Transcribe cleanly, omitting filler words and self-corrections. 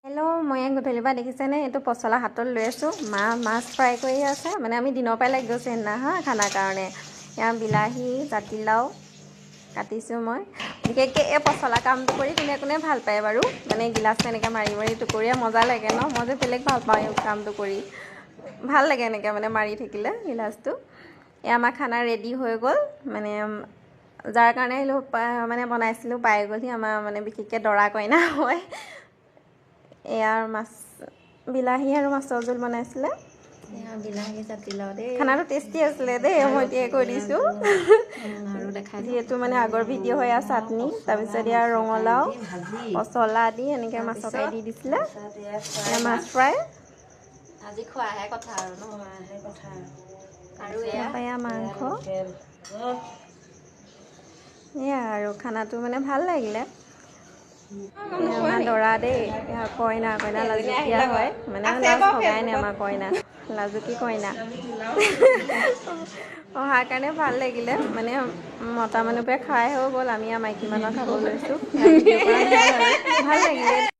Hello मैं गधूली देखिसेने ये पचला हाथ लै आसो माछ फ्राई कर मैं आम दिन पर लग गई ना हाँ खाना कारण यहाँ बिलाही जातिलाओ काटिছো मैं विशेषके ये पचला काम कोने कोने ভাল पाए बारू माने गिलास एने मारि मारि टुकुरिया मजा लगे न मैं बेलेग ভাল पाँ काम ভাল लगे एने माने मारि থাকিলে गिलासটো ये आम खाना रेडी हो गल माने जार कारण माने बनाइছিলো पाई गलहि आम माने विशेषके दरा कইना হয় यार माछ बिलाही और माछर जोल बनाइছিলে बिलाही जातिलाओ दे खानाটো टेस्टी आছিলে दे মই এতিয়া কৈ দিছো আৰু দেখাই যেহেতু মানে আগৰ ভিডিঅ' হয় চাটনি তাৰপিছত ইয়াৰ ৰঙলাও পচলা দি এনেকৈ মাছকাই দি দিছিলে এয়া মাছ ফ্ৰাই আজি খোৱাহে কথা আৰু খোৱাহে কথা আৰু এয়া মাংস এয়া আৰু খানাটো মানে ভাল লাগিলে दरा दे कईना कईना लाजुकिया है मैंने लाज भगाई ना आम कईना लाजुकी कईना अहार कारण भल लगिले माने मता मानुहे खाई हो गल आम माइकी मानक खाब लैसो भल लगिले।